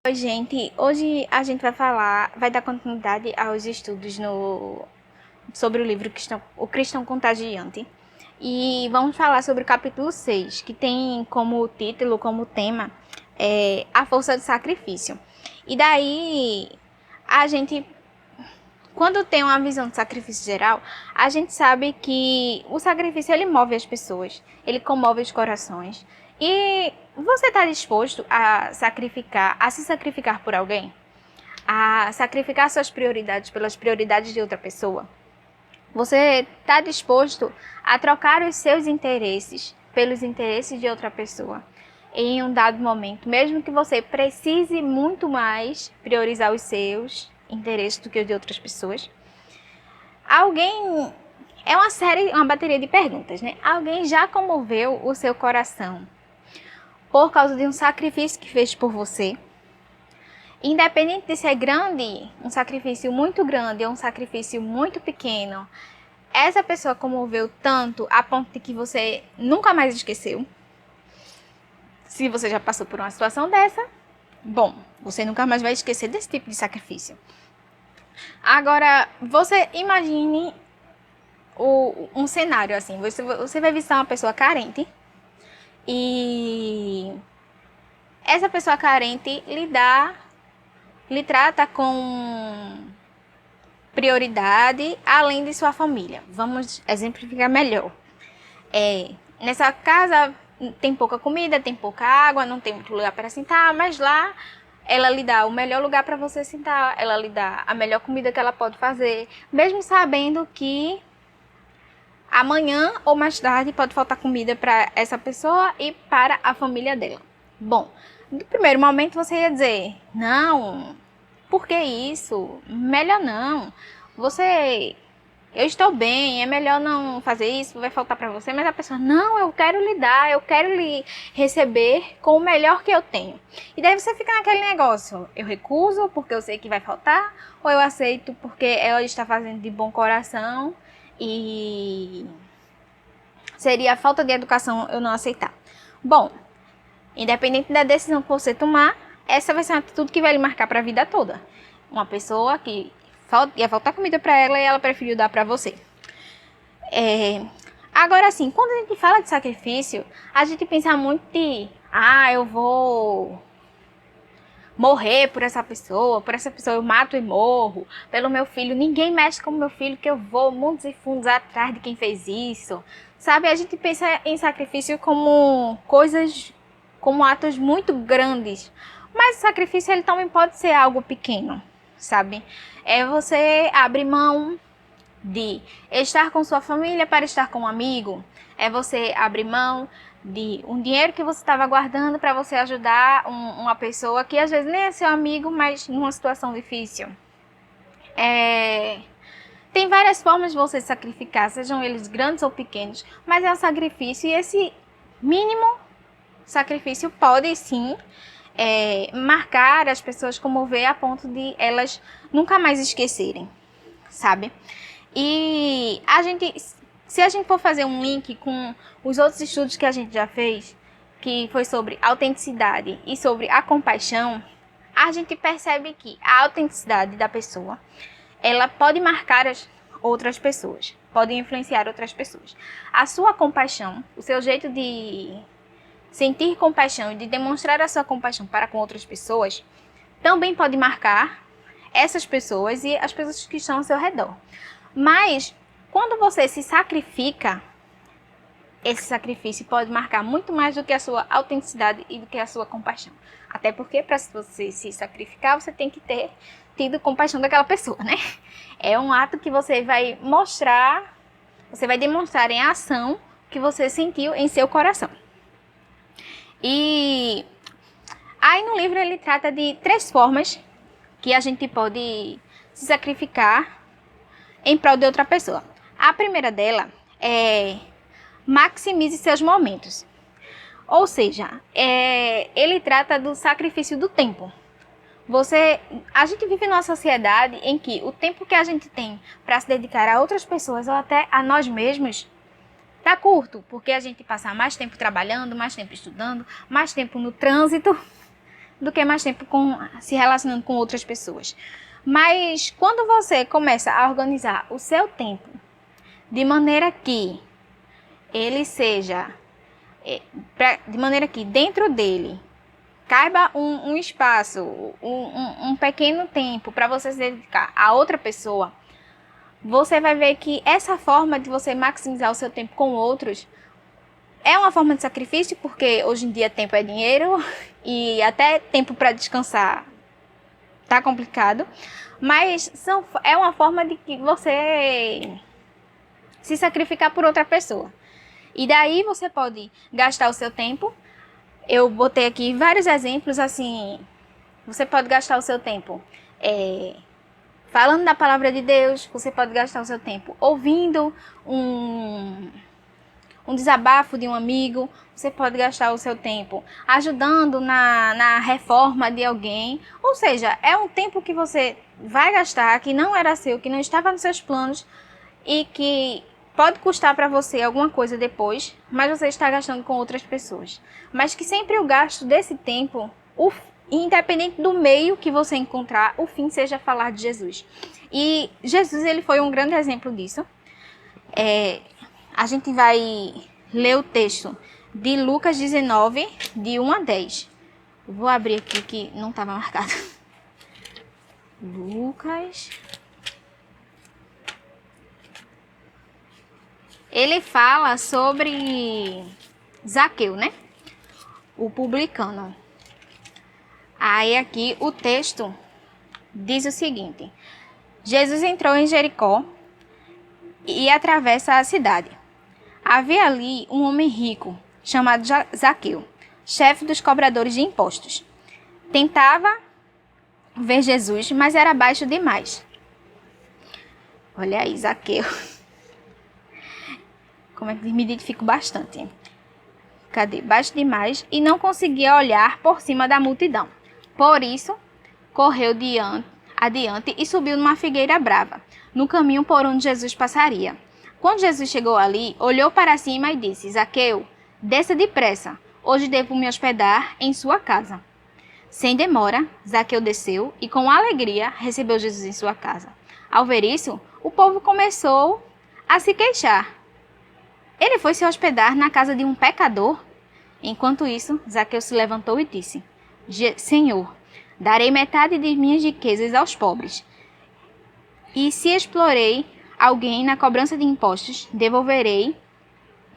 Oi, gente. Hoje a gente vai dar continuidade aos estudos sobre o livro O Cristão Contagiante. E vamos falar sobre o capítulo 6, que tem como título, como tema, a força do sacrifício. E daí, a gente, quando tem uma visão de sacrifício geral, a gente sabe que o sacrifício ele move as pessoas, ele comove os corações. E você está disposto a se sacrificar por alguém? A sacrificar suas prioridades pelas prioridades de outra pessoa? Você está disposto a trocar os seus interesses pelos interesses de outra pessoa em um dado momento, mesmo que você precise muito mais priorizar os seus interesses do que os de outras pessoas? Alguém... É uma bateria de perguntas, né? Alguém já comoveu o seu coração por causa de um sacrifício que fez por você? Independente de ser grande, um sacrifício muito grande ou um sacrifício muito pequeno, essa pessoa comoveu tanto a ponto de que você nunca mais esqueceu? Se você já passou por uma situação dessa, bom, você nunca mais vai esquecer desse tipo de sacrifício. Agora, você imagine um cenário assim, você vai visitar uma pessoa carente e essa pessoa carente lhe trata com prioridade além de sua família. Vamos exemplificar melhor. Nessa casa tem pouca comida, tem pouca água, não tem muito lugar para sentar, mas lá ela lhe dá o melhor lugar para você sentar, ela lhe dá a melhor comida que ela pode fazer, mesmo sabendo que amanhã ou mais tarde pode faltar comida para essa pessoa e para a família dela. Bom, no primeiro momento você ia dizer, não, por que isso? Melhor não. Eu estou bem, é melhor não fazer isso, vai faltar para você. Mas a pessoa, não, eu quero lhe dar, eu quero lhe receber com o melhor que eu tenho. E daí você fica naquele negócio, eu recuso porque eu sei que vai faltar, ou eu aceito porque ela está fazendo de bom coração e seria falta de educação eu não aceitar. Bom, independente da decisão que você tomar, essa vai ser uma atitude que vai lhe marcar para a vida toda. Uma pessoa que ia faltar comida para ela e ela preferiu dar para você. Agora sim, quando a gente fala de sacrifício, a gente pensa muito de, eu vou morrer por essa pessoa eu mato e morro, pelo meu filho, ninguém mexe com o meu filho que eu vou mundos e fundos atrás de quem fez isso. Sabe, a gente pensa em sacrifício como como atos muito grandes, mas o sacrifício ele também pode ser algo pequeno, sabe? Você abrir mão de estar com sua família para estar com um amigo. Você abrir mão de um dinheiro que você estava guardando para você ajudar uma pessoa que às vezes nem é seu amigo, mas numa situação difícil. Tem várias formas de você sacrificar, sejam eles grandes ou pequenos, mas é um sacrifício e esse mínimo sacrifício pode sim marcar as pessoas, comover a ponto de elas nunca mais esquecerem, sabe? E se a gente for fazer um link com os outros estudos que a gente já fez, que foi sobre autenticidade e sobre a compaixão, a gente percebe que a autenticidade da pessoa, ela pode marcar as outras pessoas, pode influenciar outras pessoas. A sua compaixão, o seu jeito de sentir compaixão e de demonstrar a sua compaixão para com outras pessoas, também pode marcar essas pessoas e as pessoas que estão ao seu redor. Mas, quando você se sacrifica, esse sacrifício pode marcar muito mais do que a sua autenticidade e do que a sua compaixão. Até porque, para você se sacrificar, você tem que ter tido compaixão daquela pessoa, né? É um ato que você vai demonstrar em ação que você sentiu em seu coração. E aí no livro ele trata de 3 formas que a gente pode se sacrificar em prol de outra pessoa. A primeira dela é maximize seus momentos. Ou seja, ele trata do sacrifício do tempo. A gente vive numa sociedade em que o tempo que a gente tem para se dedicar a outras pessoas ou até a nós mesmos tá curto, porque a gente passa mais tempo trabalhando, mais tempo estudando, mais tempo no trânsito, do que mais tempo se relacionando com outras pessoas. Mas quando você começa a organizar o seu tempo de maneira que ele seja, de maneira que dentro dele caiba um espaço, um pequeno tempo para você se dedicar a outra pessoa, você vai ver que essa forma de você maximizar o seu tempo com outros é uma forma de sacrifício, porque hoje em dia tempo é dinheiro e até tempo para descansar tá complicado, mas é uma forma de que você se sacrificar por outra pessoa. E daí você pode gastar o seu tempo. Eu botei aqui vários exemplos, assim, você pode gastar o seu tempo falando da palavra de Deus, você pode gastar o seu tempo ouvindo um desabafo de um amigo, você pode gastar o seu tempo ajudando na reforma de alguém. Ou seja, é um tempo que você vai gastar, que não era seu, que não estava nos seus planos e que pode custar para você alguma coisa depois, mas você está gastando com outras pessoas. Mas que sempre o gasto desse tempo, independente do meio que você encontrar, o fim seja falar de Jesus. E Jesus, ele foi um grande exemplo disso. A gente vai ler o texto de Lucas 19, de 1 a 10. Vou abrir aqui que não estava marcado. Lucas. Ele fala sobre Zaqueu, né? O publicano. Aí aqui o texto diz o seguinte: Jesus entrou em Jericó e atravessa a cidade. Havia ali um homem rico, chamado Zaqueu, chefe dos cobradores de impostos. Tentava ver Jesus, mas era baixo demais. Olha aí, Zaqueu. Como é que me identifico bastante? Cadê? Baixo demais e não conseguia olhar por cima da multidão. Por isso, correu adiante e subiu numa figueira brava, no caminho por onde Jesus passaria. Quando Jesus chegou ali, olhou para cima e disse: Zaqueu, desça depressa, hoje devo me hospedar em sua casa. Sem demora, Zaqueu desceu e com alegria recebeu Jesus em sua casa. Ao ver isso, o povo começou a se queixar. Ele foi se hospedar na casa de um pecador? Enquanto isso, Zaqueu se levantou e disse: Senhor, darei metade de minhas riquezas aos pobres. E se explorei alguém na cobrança de impostos, devolverei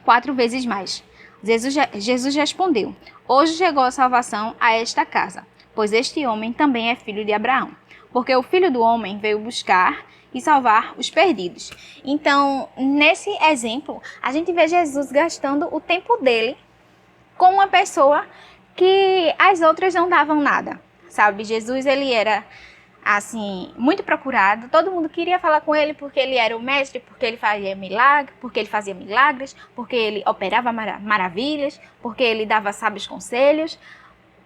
4 vezes mais. Jesus respondeu: Hoje chegou a salvação a esta casa, pois este homem também é filho de Abraão. Porque o Filho do Homem veio buscar e salvar os perdidos. Então, nesse exemplo, a gente vê Jesus gastando o tempo dele com uma pessoa que as outras não davam nada, sabe? Jesus, ele era, assim, muito procurado. Todo mundo queria falar com ele porque ele era o mestre, porque ele fazia milagres, porque ele operava maravilhas, porque ele dava sábios conselhos.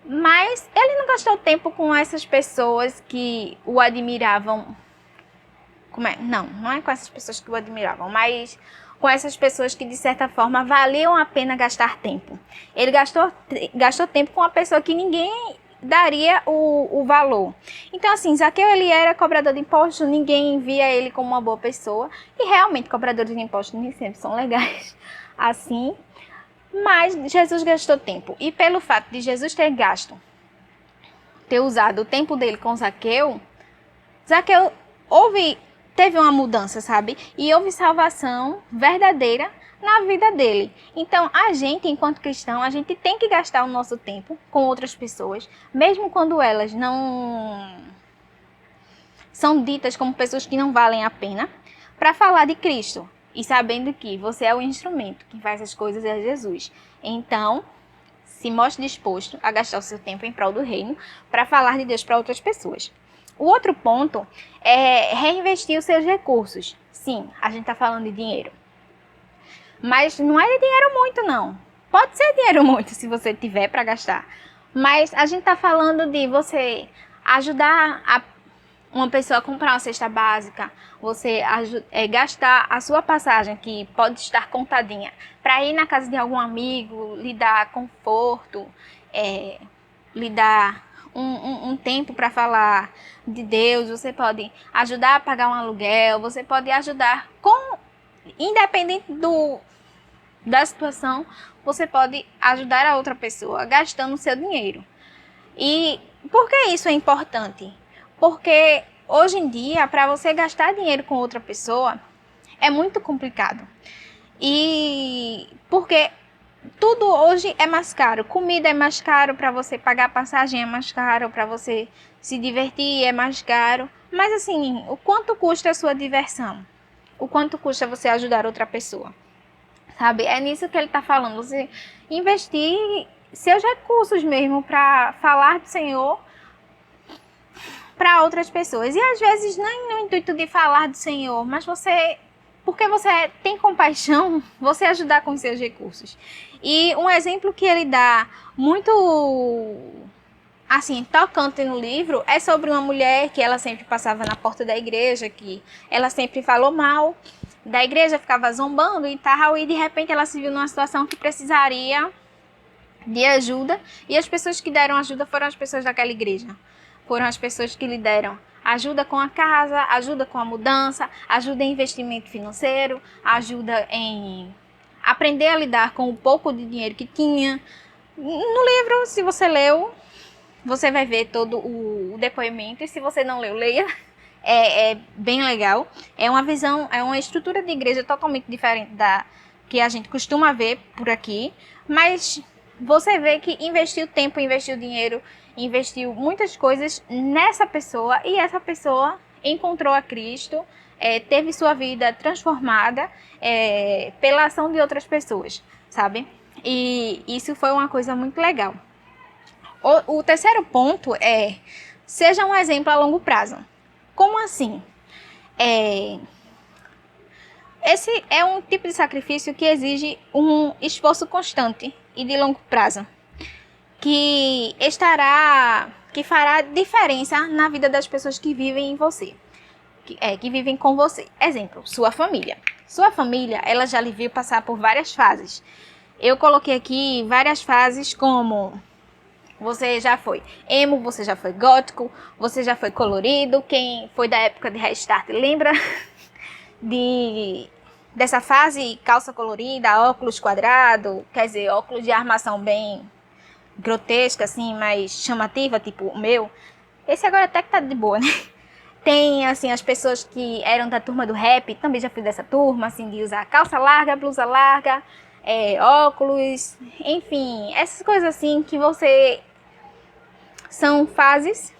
Mas ele não gastou tempo com essas pessoas que o admiravam. Não é com essas pessoas que o admiravam, mas com essas pessoas que, de certa forma, valiam a pena gastar tempo. Ele gastou tempo com uma pessoa que ninguém daria o valor. Então, assim, Zaqueu, ele era cobrador de impostos, ninguém via ele como uma boa pessoa. E, realmente, cobradores de impostos nem sempre são legais assim. Mas Jesus gastou tempo. E pelo fato de Jesus ter usado o tempo dele com Zaqueu teve uma mudança, sabe? E houve salvação verdadeira na vida dele. Então, a gente, enquanto cristão, a gente tem que gastar o nosso tempo com outras pessoas, mesmo quando elas não são ditas como pessoas que não valem a pena, para falar de Cristo. E sabendo que você é o instrumento que faz as coisas é Jesus. Então, se mostre disposto a gastar o seu tempo em prol do reino para falar de Deus para outras pessoas. O outro ponto é reinvestir os seus recursos. Sim, a gente está falando de dinheiro. Mas não é de dinheiro muito, não. Pode ser dinheiro muito se você tiver para gastar. Mas a gente está falando de você ajudar uma pessoa a comprar uma cesta básica, você gastar a sua passagem, que pode estar contadinha, para ir na casa de algum amigo, lhe dar conforto, lhe dar um tempo para falar de Deus, você pode ajudar a pagar um aluguel, você pode ajudar independente da situação, você pode ajudar a outra pessoa gastando o seu dinheiro. E por que isso é importante? Porque hoje em dia, para você gastar dinheiro com outra pessoa, é muito complicado. E porque tudo hoje é mais caro. Comida é mais caro, para você pagar passagem é mais caro, para você se divertir é mais caro. Mas assim, o quanto custa a sua diversão? O quanto custa você ajudar outra pessoa? Sabe? É nisso que ele está falando. Você investir seus recursos mesmo para falar do Senhor para outras pessoas. E às vezes nem no intuito de falar do Senhor, mas porque você tem compaixão, você ajudar com seus recursos. E um exemplo que ele dá muito assim, tocante no livro, é sobre uma mulher que ela sempre passava na porta da igreja, que ela sempre falou mal da igreja, ficava zombando e tal, e de repente ela se viu numa situação que precisaria de ajuda, e as pessoas que deram ajuda foram as pessoas daquela igreja. Foram as pessoas que lhe deram ajuda com a casa, ajuda com a mudança, ajuda em investimento financeiro, ajuda em aprender a lidar com o pouco de dinheiro que tinha. No livro, se você leu, você vai ver todo o depoimento, e se você não leu, leia. É bem legal. É uma visão, é uma estrutura de igreja totalmente diferente da que a gente costuma ver por aqui, mas você vê que investiu tempo, investiu dinheiro, investiu muitas coisas nessa pessoa, e essa pessoa encontrou a Cristo, teve sua vida transformada pela ação de outras pessoas, sabe? E isso foi uma coisa muito legal. O terceiro ponto é: seja um exemplo a longo prazo. Como assim? Esse é um tipo de sacrifício que exige um esforço constante e de longo prazo, que fará diferença na vida das pessoas que vivem em você, que vivem com você. Exemplo, sua família. Sua família, ela já lhe viu passar por várias fases. Eu coloquei aqui várias fases, como você já foi emo, você já foi gótico, você já foi colorido. Quem foi da época de Restart lembra dessa fase? Calça colorida, óculos quadrado, quer dizer, óculos de armação bem grotesca, assim, mais chamativa, tipo o meu. Esse agora até que tá de boa, né? Tem, assim, as pessoas que eram da turma do rap, também já fui dessa turma, assim, de usar calça larga, blusa larga, óculos, enfim, essas coisas assim que são fases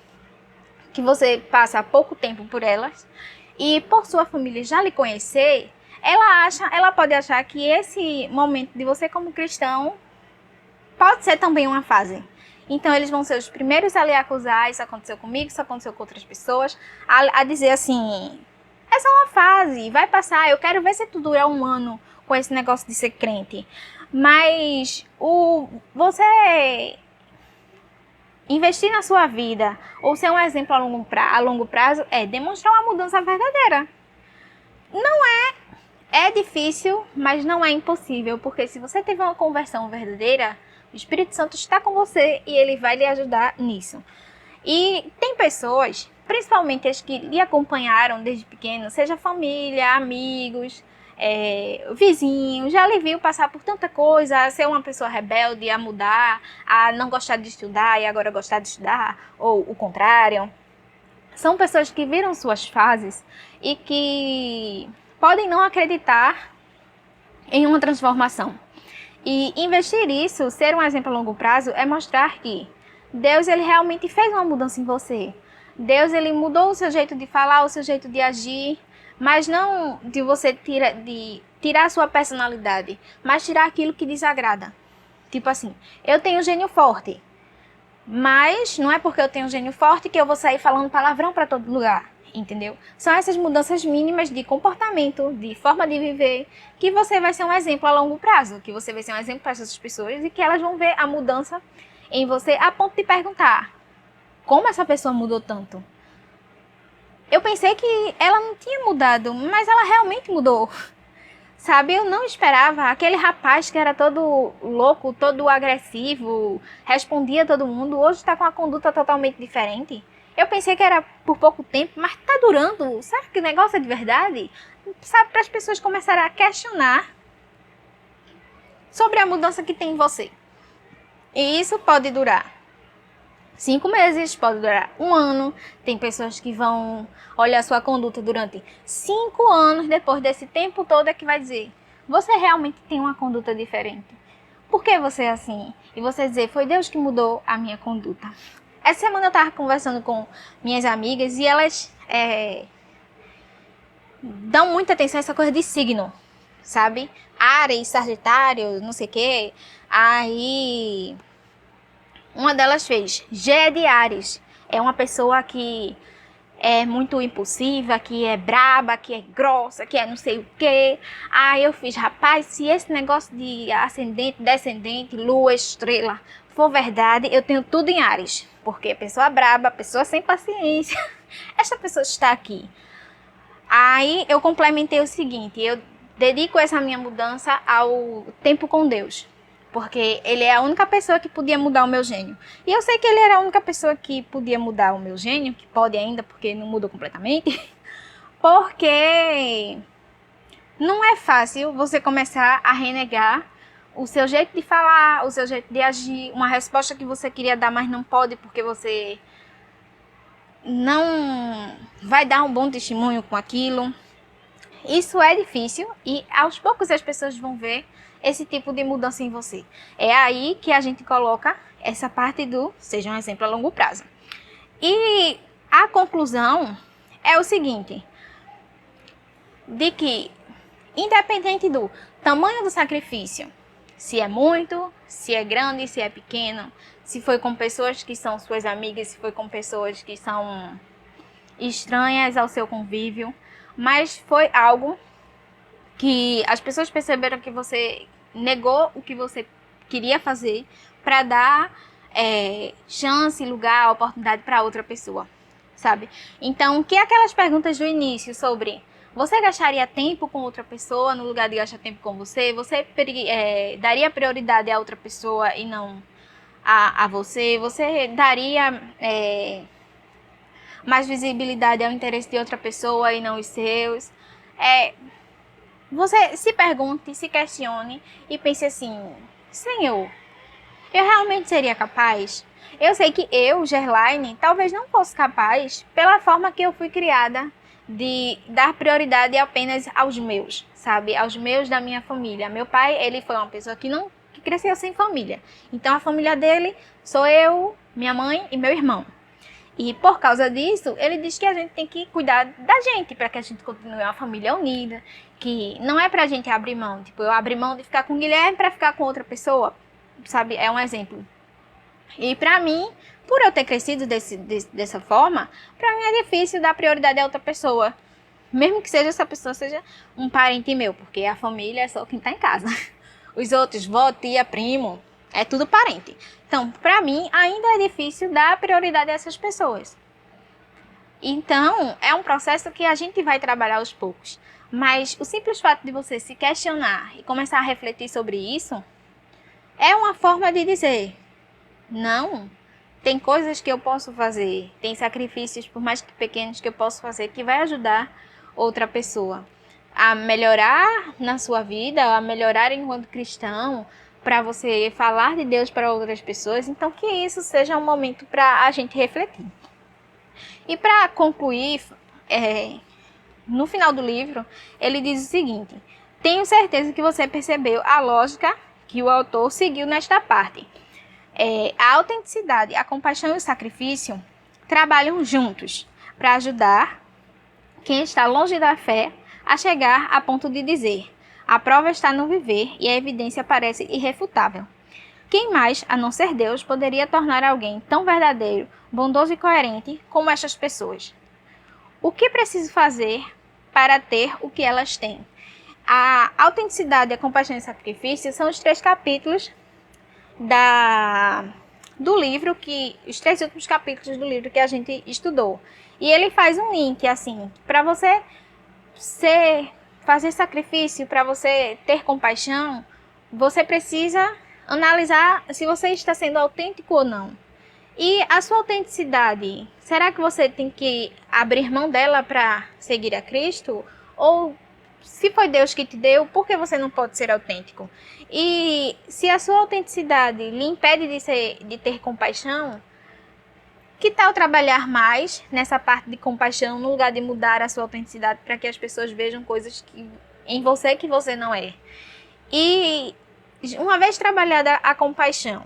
que você passa pouco tempo por elas, e por sua família já lhe conhecer, ela pode achar que esse momento de você como cristão pode ser também uma fase. Então eles vão ser os primeiros a lhe acusar: isso aconteceu comigo, isso aconteceu com outras pessoas, a dizer assim: essa é uma fase, vai passar, eu quero ver se tu dura um ano com esse negócio de ser crente. Mas você investir na sua vida, ou ser um exemplo a longo prazo, é demonstrar uma mudança verdadeira. É difícil, mas não é impossível, porque se você tiver uma conversão verdadeira, o Espírito Santo está com você e ele vai lhe ajudar nisso. E tem pessoas, principalmente as que lhe acompanharam desde pequeno, seja família, amigos, vizinhos, já lhe viu passar por tanta coisa, a ser uma pessoa rebelde, a mudar, a não gostar de estudar e agora gostar de estudar, ou o contrário. São pessoas que viram suas fases e que podem não acreditar em uma transformação. E investir isso, ser um exemplo a longo prazo, é mostrar que Deus, ele realmente fez uma mudança em você. Deus, ele mudou o seu jeito de falar, o seu jeito de agir, mas não de você tirar a sua personalidade, mas tirar aquilo que desagrada. Tipo assim, eu tenho gênio forte, mas não é porque eu tenho gênio forte que eu vou sair falando palavrão para todo lugar, entendeu? São essas mudanças mínimas de comportamento, de forma de viver, que você vai ser um exemplo a longo prazo, que você vai ser um exemplo para essas pessoas e que elas vão ver a mudança em você a ponto de perguntar: como essa pessoa mudou tanto? Eu pensei que ela não tinha mudado, mas ela realmente mudou. Sabe, eu não esperava aquele rapaz que era todo louco, todo agressivo, respondia a todo mundo, hoje está com uma conduta totalmente diferente. Eu pensei que era por pouco tempo, mas tá durando. Será que o negócio é de verdade? Sabe, para as pessoas começarem a questionar sobre a mudança que tem em você. E isso pode durar 5 meses, pode durar 1 ano. Tem pessoas que vão olhar sua conduta durante 5 anos, depois desse tempo todo é que vai dizer: você realmente tem uma conduta diferente. Por que você é assim? E você dizer: foi Deus que mudou a minha conduta. Essa semana eu estava conversando com minhas amigas e elas dão muita atenção a essa coisa de signo, sabe? Áries, Sagitário, não sei o quê. Aí uma delas fez: G é de Áries. É uma pessoa que é muito impulsiva, que é braba, que é grossa, que é não sei o quê. Aí eu fiz: rapaz, se esse negócio de ascendente, descendente, lua, estrela for verdade, eu tenho tudo em Áries. Porque pessoa braba, pessoa sem paciência, essa pessoa está aqui. Aí eu complementei o seguinte: eu dedico essa minha mudança ao tempo com Deus. Porque ele é a única pessoa que podia mudar o meu gênio. E eu sei que ele era a única pessoa que podia mudar o meu gênio, que pode ainda, porque não mudou completamente. Porque não é fácil você começar a renegar o seu jeito de falar, o seu jeito de agir, uma resposta que você queria dar, mas não pode porque você não vai dar um bom testemunho com aquilo. Isso é difícil e aos poucos as pessoas vão ver esse tipo de mudança em você. É aí que a gente coloca essa parte do seja um exemplo a longo prazo. E a conclusão é o seguinte: de que independente do tamanho do sacrifício, se é muito, se é grande, se é pequeno, se foi com pessoas que são suas amigas, se foi com pessoas que são estranhas ao seu convívio, mas foi algo que as pessoas perceberam que você negou o que você queria fazer para dar chance, lugar, oportunidade para outra pessoa, sabe? Então, que aquelas perguntas do início sobre você gastaria tempo com outra pessoa no lugar de gastar tempo com você? Você daria prioridade a outra pessoa e não a você? Você daria mais visibilidade ao interesse de outra pessoa e não os seus? Você se pergunte, se questione e pense assim: Senhor, eu realmente seria capaz? Eu sei que eu, Gerlaine, talvez não fosse capaz pela forma que eu fui criada de dar prioridade apenas aos meus, sabe? Aos meus da minha família. Meu pai, ele foi uma pessoa que cresceu sem família. Então a família dele sou eu, minha mãe e meu irmão. E por causa disso, ele diz que a gente tem que cuidar da gente para que a gente continue uma família unida, que não é pra gente abrir mão. Tipo, eu abri mão de ficar com o Guilherme para ficar com outra pessoa, sabe? É um exemplo. E pra mim, por eu ter crescido dessa forma, pra mim é difícil dar prioridade a outra pessoa. Mesmo que seja essa pessoa seja um parente meu, porque a família é só quem tá em casa. Os outros, vó, tia, primo, é tudo parente. Então, pra mim, ainda é difícil dar prioridade a essas pessoas. Então, é um processo que a gente vai trabalhar aos poucos. Mas o simples fato de você se questionar e começar a refletir sobre isso é uma forma de dizer: não, tem coisas que eu posso fazer, tem sacrifícios, por mais que pequenos, que eu posso fazer que vai ajudar outra pessoa a melhorar na sua vida, a melhorar enquanto cristão, para você falar de Deus para outras pessoas. Então, que isso seja um momento para a gente refletir. E para concluir, no final do livro, ele diz o seguinte: tenho certeza que você percebeu a lógica que o autor seguiu nesta parte. A autenticidade, a compaixão e o sacrifício trabalham juntos para ajudar quem está longe da fé a chegar a ponto de dizer: a prova está no viver e a evidência parece irrefutável. Quem mais, a não ser Deus, poderia tornar alguém tão verdadeiro, bondoso e coerente como estas pessoas? O que preciso fazer para ter o que elas têm? A autenticidade, a compaixão e o sacrifício são os 3 capítulos do livro, os 3 últimos capítulos do livro que a gente estudou. E ele faz um link, assim, para você fazer sacrifício, para você ter compaixão, você precisa analisar se você está sendo autêntico ou não. E a sua autenticidade, será que você tem que abrir mão dela para seguir a Cristo? Ou se foi Deus que te deu, por que você não pode ser autêntico? E se a sua autenticidade lhe impede de ter compaixão, que tal trabalhar mais nessa parte de compaixão, no lugar de mudar a sua autenticidade para que as pessoas vejam coisas em você que você não é? E uma vez trabalhada a compaixão,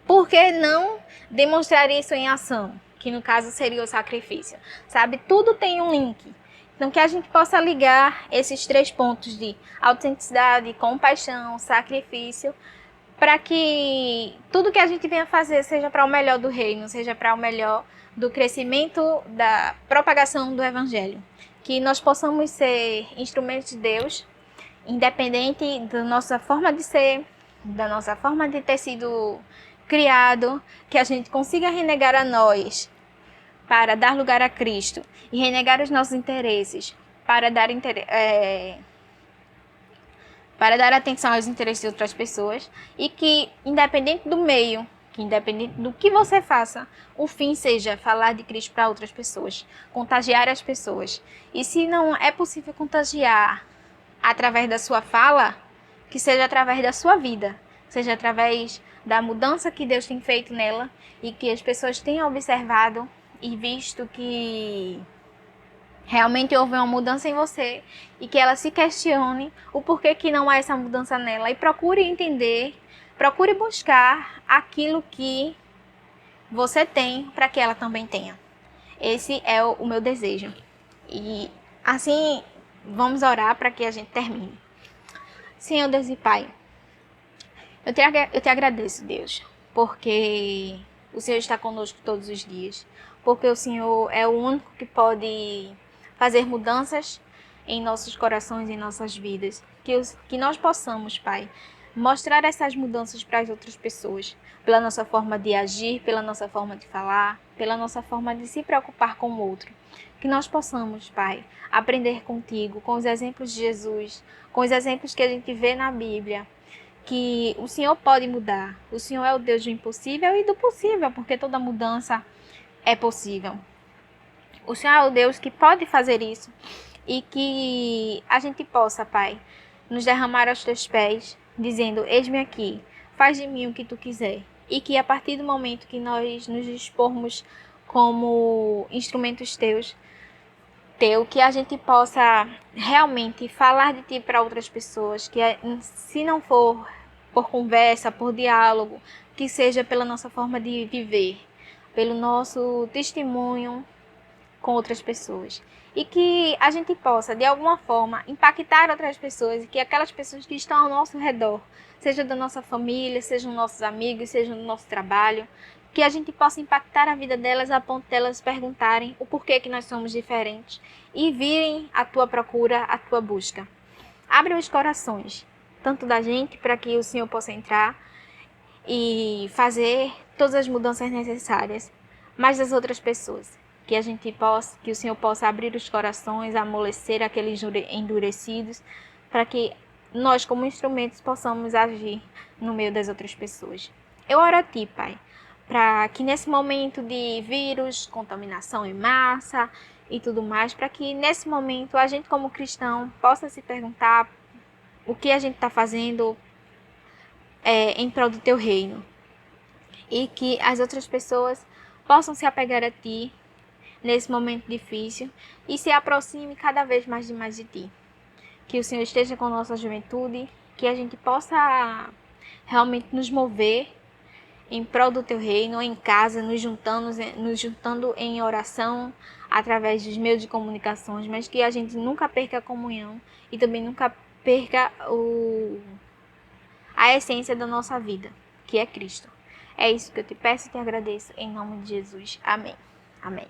por que não demonstrar isso em ação? Que no caso seria o sacrifício. Sabe? Tudo tem um link. Então que a gente possa ligar esses 3 pontos de autenticidade, compaixão, sacrifício, para que tudo que a gente venha fazer seja para o melhor do reino, seja para o melhor do crescimento, da propagação do evangelho. Que nós possamos ser instrumentos de Deus, independente da nossa forma de ser, da nossa forma de ter sido criado, que a gente consiga renegar a nós para dar lugar a Cristo e renegar os nossos interesses para dar atenção aos interesses de outras pessoas, e que independente do meio, que independente do que você faça, o fim seja falar de Cristo para outras pessoas, contagiar as pessoas. E se não é possível contagiar através da sua fala, que seja através da sua vida, seja através da mudança que Deus tem feito nela e que as pessoas tenham observado e visto que realmente houve uma mudança em você e que ela se questione o porquê que não há essa mudança nela e procure entender, procure buscar aquilo que você tem para que ela também tenha. Esse é o meu desejo. E assim, vamos orar para que a gente termine. Senhor Deus e Pai, eu te agradeço, Deus, porque o Senhor está conosco todos os dias, porque o Senhor é o único que pode fazer mudanças em nossos corações e em nossas vidas. Que nós possamos, Pai, mostrar essas mudanças para as outras pessoas, pela nossa forma de agir, pela nossa forma de falar, pela nossa forma de se preocupar com o outro. Que nós possamos, Pai, aprender contigo, com os exemplos de Jesus, com os exemplos que a gente vê na Bíblia, que o Senhor pode mudar. O Senhor é o Deus do impossível e do possível, porque toda mudança é possível. O Senhor é o Deus que pode fazer isso e que a gente possa, Pai, nos derramar aos teus pés, dizendo: eis-me aqui, faz de mim o que tu quiser. E que a partir do momento que nós nos dispormos como instrumentos que a gente possa realmente falar de ti para outras pessoas, que se não for por conversa, por diálogo, que seja pela nossa forma de viver, pelo nosso testemunho com outras pessoas. E que a gente possa, de alguma forma, impactar outras pessoas, e que aquelas pessoas que estão ao nosso redor, seja da nossa família, sejam nossos amigos, seja no nosso trabalho, que a gente possa impactar a vida delas a ponto delas perguntarem o porquê que nós somos diferentes e virem à tua procura, à tua busca. Abre os corações, tanto da gente, para que o Senhor possa entrar e fazer todas as mudanças necessárias, mas das outras pessoas. Que o Senhor possa abrir os corações, amolecer aqueles endurecidos, para que nós, como instrumentos, possamos agir no meio das outras pessoas. Eu oro a Ti, Pai, para que nesse momento de vírus, contaminação em massa e tudo mais, para que nesse momento a gente, como cristão, possa se perguntar o que a gente está fazendo em prol do Teu reino, e que as outras pessoas possam se apegar a Ti nesse momento difícil e se aproxime cada vez mais de Ti. Que o Senhor esteja com a nossa juventude, que a gente possa realmente nos mover em prol do Teu reino, em casa, nos juntando em oração através dos meios de comunicações, mas que a gente nunca perca a comunhão e também nunca perca a essência da nossa vida, que é Cristo. É isso que eu te peço e te agradeço em nome de Jesus. Amém. Amém.